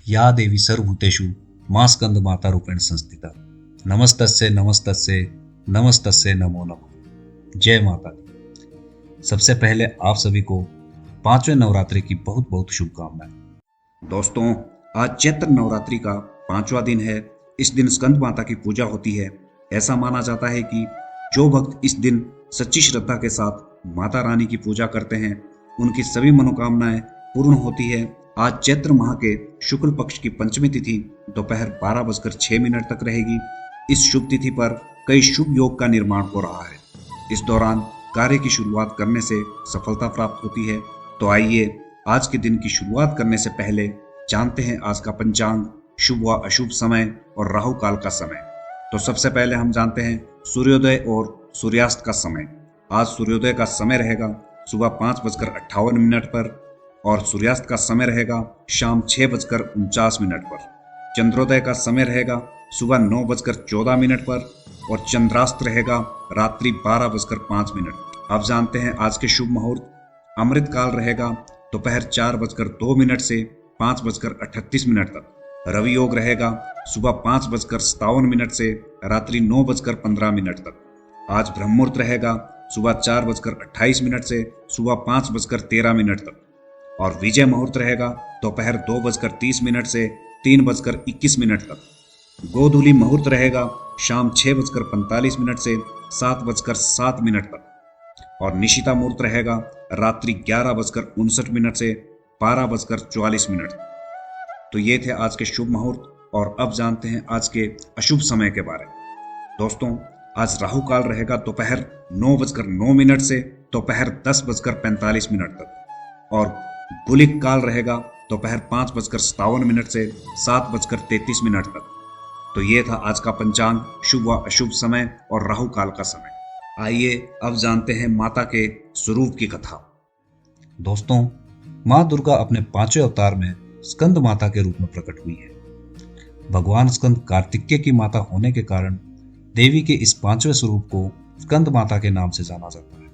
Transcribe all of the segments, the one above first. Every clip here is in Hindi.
या देवी सर्वभूतेषु मां स्कंद माता रूपेण संस्थिता। नमस्तस्ये नमस्तस्ये नमस्तस्ये नमो नमः। जय माता दी। सबसे पहले आप सभी को पांचवें नवरात्रि की बहुत बहुत शुभकामनाएं। दोस्तों, आज चैत्र नवरात्रि का 5वां दिन है। इस दिन स्कंद माता की पूजा होती है। ऐसा माना जाता है कि जो भक्त इस दिन सच्ची श्रद्धा के साथ माता रानी की पूजा करते हैं, उनकी सभी मनोकामनाएं पूर्ण होती है। आज चैत्र माह के शुक्ल पक्ष की पंचमी तिथि दोपहर 12:06 तक रहेगी। इस शुभ तिथि पर कई शुभ योग का निर्माण हो रहा है। इस दौरान कार्य की शुरुआत करने से सफलता प्राप्त होती है। तो आइए आज के दिन की शुरुआत करने से पहले जानते हैं आज का पंचांग, शुभ व अशुभ समय और राहु काल का समय। तो सबसे पहले हम जानते हैं सूर्योदय और सूर्यास्त का समय। आज सूर्योदय का समय रहेगा सुबह 5:58 पर और सूर्यास्त का समय रहेगा शाम 6:49 पर। चंद्रोदय का समय रहेगा सुबह 9:14 पर और चंद्रास्त रहेगा रात्रि 12:05। अब जानते हैं आज के शुभ मुहूर्त। अमृत काल रहेगा दोपहर 4:02 से 5:38 तक। रवि योग रहेगा सुबह 5:57 से रात्रि 9:15 तक। आज ब्रह्म मुहूर्त रहेगा सुबह 4:28 से सुबह 5:13 तक और विजय मुहूर्त रहेगा दोपहर 2:30 से 3:21 तक। गोधूली मुहूर्त रहेगा शाम 6:45 से 7:07 तक और निशिता मुहूर्त रहेगा रात्रि 11:59 से 12:44। तो ये थे आज के शुभ मुहूर्त। और अब जानते हैं आज के अशुभ समय के बारे में। दोस्तों, आज राहु काल रहेगा दोपहर 9:09 से दोपहर 10:45 तक और गुलिक काल रहेगा दोपहर 5:57 से 7:33 तक। तो ये था आज का पंचांग, शुभ व अशुभ समय और राहु काल का समय। आइए अब जानते हैं माता के स्वरूप की कथा। दोस्तों, माँ दुर्गा अपने 5वें अवतार में स्कंद माता के रूप में प्रकट हुई है। भगवान स्कंद कार्तिकेय की माता होने के कारण देवी के इस 5वें स्वरूप को स्कंद माता के नाम से जाना जाता है।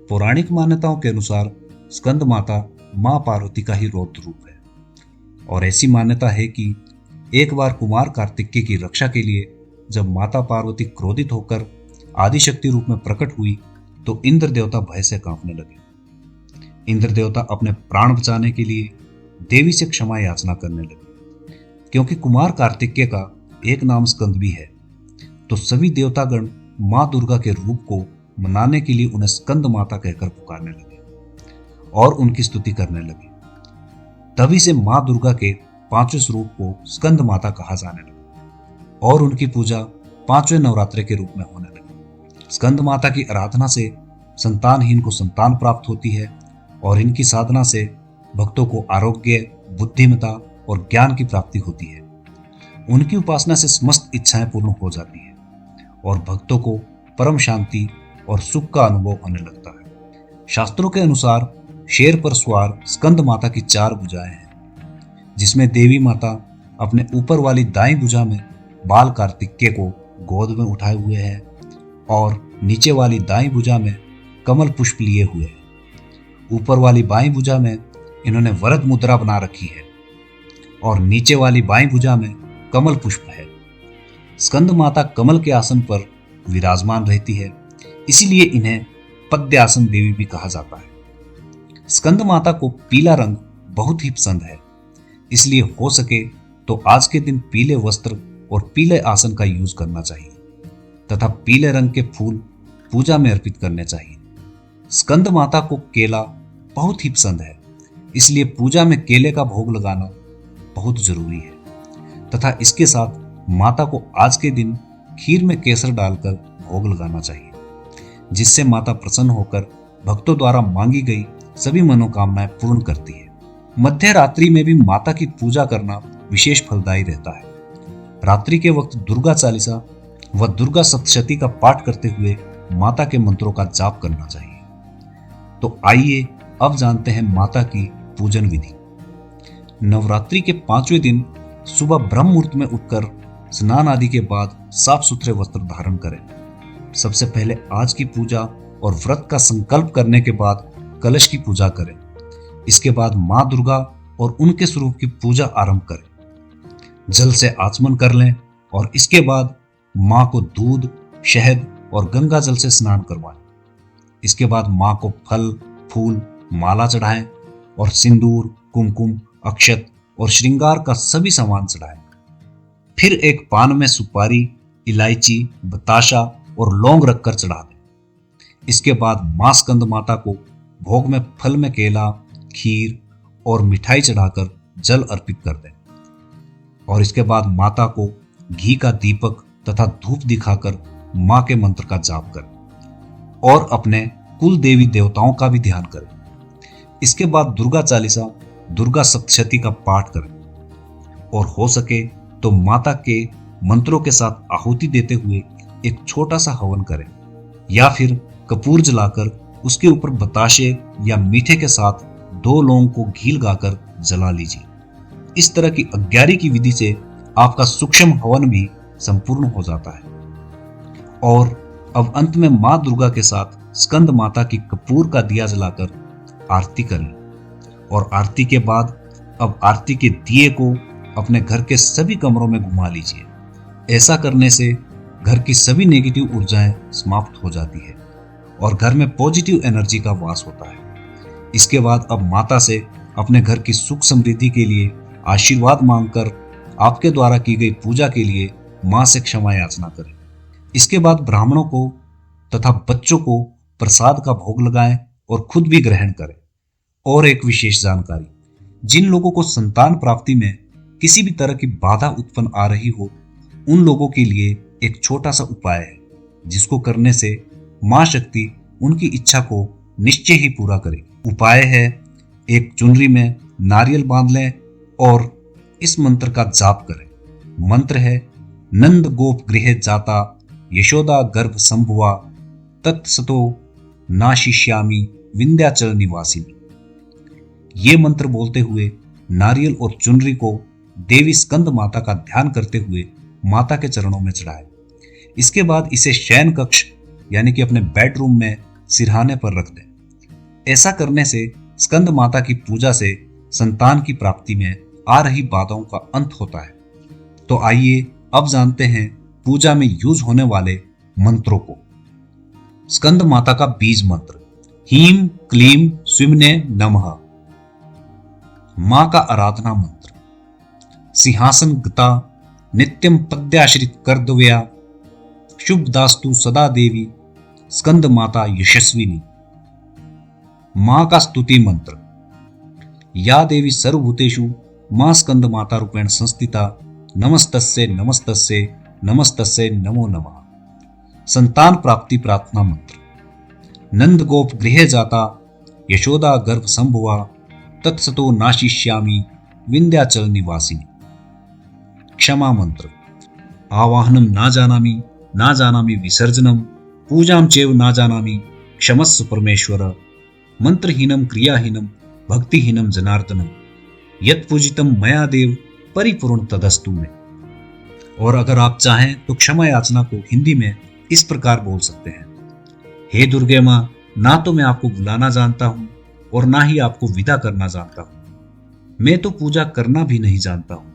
पौराणिक मान्यताओं के अनुसार स्कंद माता मां पार्वती का ही रौद्र रूप है और ऐसी मान्यता है कि एक बार कुमार कार्तिकेय की रक्षा के लिए जब माता पार्वती क्रोधित होकर आदिशक्ति रूप में प्रकट हुई तो इंद्र देवता भय से कांपने लगे। इंद्र देवता अपने प्राण बचाने के लिए देवी से क्षमा याचना करने लगे। क्योंकि कुमार कार्तिकेय का एक नाम स्कंद भी है, तो सभी देवतागण मां दुर्गा के रूप को मनाने के लिए उन्हें स्कंद माता कहकर पुकारने लगे और उनकी स्तुति करने लगे। तभी से मां दुर्गा के 5वें स्वरूप को स्कंद माता कहा जाने लगा और उनकी पूजा 5वें नवरात्रि के रूप में होने लगी। स्कंद माता की आराधना से संतानहीन को संतान प्राप्त होती है और इनकी साधना से भक्तों को आरोग्य, बुद्धिमता और ज्ञान की प्राप्ति होती है। उनकी उपासना से समस्त इच्छाएं पूर्ण हो जाती है और भक्तों को परम शांति और सुख का अनुभव होने लगता है। शास्त्रों के अनुसार शेर पर सवार स्कंद माता की 4 भुजाएं हैं, जिसमें देवी माता अपने ऊपर वाली दाईं भुजा में बाल कार्तिकेय को गोद में उठाए हुए है और नीचे वाली दाईं भुजा में कमल पुष्प लिए हुए है। ऊपर वाली बाईं भुजा में इन्होंने वरद मुद्रा बना रखी है और नीचे वाली बाईं भुजा में कमल पुष्प है। स्कंद माता कमल के आसन पर विराजमान रहती है, इसीलिए इन्हें पद्यासन देवी भी कहा जाता है। स्कंद माता को पीला रंग बहुत ही पसंद है, इसलिए हो सके तो आज के दिन पीले वस्त्र और पीले आसन का यूज करना चाहिए तथा पीले रंग के फूल पूजा में अर्पित करने चाहिए। स्कंद माता को केला बहुत ही पसंद है, इसलिए पूजा में केले का भोग लगाना बहुत जरूरी है तथा इसके साथ माता को आज के दिन खीर में केसर डालकर भोग लगाना चाहिए, जिससे माता प्रसन्न होकर भक्तों द्वारा मांगी गई सभी मनोकामनाएं पूर्ण करती है। मध्य रात्रि में भी माता की पूजा करना विशेष फलदायी रहता है। रात्रि के वक्त दुर्गा चालीसा व दुर्गा सप्तशती का पाठ करते हुए माता के मंत्रों का जाप करना चाहिए। तो आइए अब जानते हैं माता की पूजन विधि। नवरात्रि के 5वें दिन सुबह ब्रह्म मुहूर्त में उठकर स्नान आदि के बाद साफ सुथरे वस्त्र धारण करें। सबसे पहले आज की पूजा और व्रत का संकल्प करने के बाद कलश की पूजा करें। इसके बाद मां दुर्गा और उनके स्वरूप की पूजा आरंभ करें। जल से आचमन कर लें और इसके बाद माँ को दूध, शहद और गंगा जल से स्नान करवाएं। इसके बाद माँ को फल, फूल, माला चढ़ाएं और सिंदूर, कुमकुम, अक्षत और श्रृंगार का सभी सामान चढ़ाएं। फिर एक पान में सुपारी, इलायची, बताशा और लौंग रखकर चढ़ा दें। इसके बाद मां स्कंद माता को भोग में फल में केला, खीर और मिठाई चढ़ाकर जल अर्पित कर दें और इसके बाद माता को घी का दीपक तथा धूप दिखाकर मां के मंत्र का जाप करें और अपने कुल देवी देवताओं का भी ध्यान करें। इसके बाद दुर्गा चालीसा, दुर्गा सप्तशती का पाठ करें और हो सके तो माता के मंत्रों के साथ आहुति देते हुए एक छोटा सा हवन करें या फिर कपूर जलाकर उसके ऊपर बताशे या मीठे के साथ 2 लौंग को घी लगाकर जला लीजिए। इस तरह की 11 की विधि से आपका सूक्ष्म हवन भी संपूर्ण हो जाता है। और अब अंत में मां दुर्गा के साथ स्कंद माता की कपूर का दिया जलाकर आरती करें और आरती के बाद अब आरती के दिए को अपने घर के सभी कमरों में घुमा लीजिए। ऐसा करने से घर की सभी नेगेटिव ऊर्जाएं समाप्त हो जाती है और घर में पॉजिटिव एनर्जी का वास होता है। इसके बाद अब माता से अपने घर की सुख समृद्धि के लिए आशीर्वाद मांगकर आपके द्वारा की गई पूजा के लिए मां से क्षमा याचना करें। इसके बाद ब्राह्मणों को तथा बच्चों को प्रसाद का भोग लगाएं और खुद भी ग्रहण करें। और एक विशेष जानकारी, जिन लोगों को संतान प्राप्ति में किसी भी तरह की बाधा उत्पन्न आ रही हो, उन लोगों के लिए एक छोटा सा उपाय है जिसको करने से मां शक्ति उनकी इच्छा को निश्चय ही पूरा करेगी। उपाय है, एक चुनरी में नारियल बांध लें और इस मंत्र का जाप करें। मंत्र है, नंद गोप गृह जाता यशोदा गर्भ संभुआ तत्सतो नाशिष्यामि विंध्याचल निवासिनी। ये मंत्र बोलते हुए नारियल और चुनरी को देवी स्कंद माता का ध्यान करते हुए माता के चरणों में चढ़ाए। इसके बाद इसे शयन कक्ष यानी कि अपने बेडरूम में सिरहाने पर रख दें। ऐसा करने से स्कंद माता की पूजा से संतान की प्राप्ति में आ रही बाधाओं का अंत होता है। तो आइए अब जानते हैं पूजा में यूज होने वाले मंत्रों को। स्कंद माता का बीज मंत्र, हीम क्लीम स्विमने नमः। मां का आराधना मंत्र, सिंहासन गता नित्यम पद्याश्रित कर्दव्या शुभ दास्तु सदा देवी स्कंद माता यशस्विनी। मां का स्तुति मंत्र, या देवी सर्वभूतेषु मां स्कंद माता रूपेण संस्थिता नमस्तस्ये नमस्तस्ये नमस्तस्ये नमो नमः। संतान प्राप्ति प्रार्थना मंत्र, नंद गोप गृह जाता यशोदा गर्भ संभुआ तत्सतो नाशिष्यामि विंध्याचल निवासिनी। क्षमा मंत्र, आवाहनम ना जानामि विसर्जनम पूजाम चैव ना जानामि क्षमस्व परमेश्वर। मंत्रहीनम क्रियाहीनम भक्तिहीनम जनार्दनम यत् पूजितम मया देव परिपूर्ण तदस्तु में। और अगर आप चाहें तो क्षमा याचना को हिंदी में इस प्रकार बोल सकते हैं, हे दुर्गे माँ, ना तो मैं आपको बुलाना जानता हूं और ना ही आपको विदा करना जानता हूं। मैं तो पूजा करना भी नहीं जानता हूं।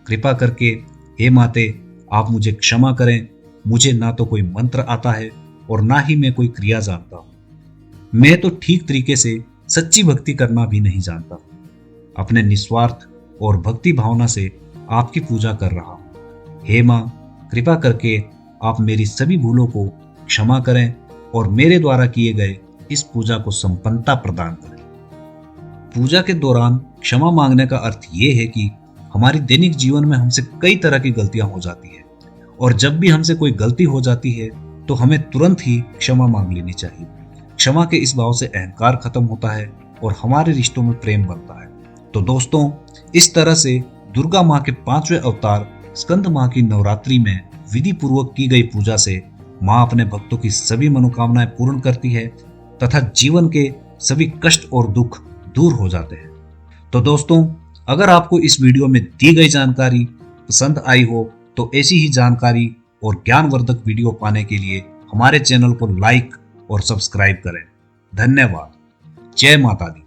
कृपा करके हे माते, आप मुझे क्षमा करें। मुझे ना तो कोई मंत्र आता है और ना ही मैं कोई क्रिया जानता हूं। मैं तो ठीक तरीके से सच्ची भक्ति करना भी नहीं जानता हूं। अपने निस्वार्थ और भक्ति भावना से आपकी पूजा कर रहा हूं। हे माँ, कृपा करके आप मेरी सभी भूलों को क्षमा करें और मेरे द्वारा किए गए इस पूजा को संपन्नता प्रदान करें। पूजा के दौरान क्षमा मांगने का अर्थ ये है कि हमारी दैनिक जीवन में हमसे कई तरह की गलतियां हो जाती है और जब भी हमसे कोई गलती हो जाती है तो हमें तुरंत ही क्षमा मांग लेनी चाहिए। क्षमा के इस भाव से अहंकार खत्म होता है और हमारे रिश्तों में प्रेम बनता है। तो दोस्तों, इस तरह से दुर्गा माँ के 5वें अवतार स्कंद माँ की नवरात्रि में विधि पूर्वक की गई पूजा से माँ अपने भक्तों की सभी मनोकामनाएं पूर्ण करती है तथा जीवन के सभी कष्ट और दुख दूर हो जाते हैं। तो दोस्तों, अगर आपको इस वीडियो में दी गई जानकारी पसंद आई हो तो ऐसी ही जानकारी और ज्ञानवर्धक वीडियो पाने के लिए हमारे चैनल को लाइक और सब्सक्राइब करें। धन्यवाद। जय माता दी।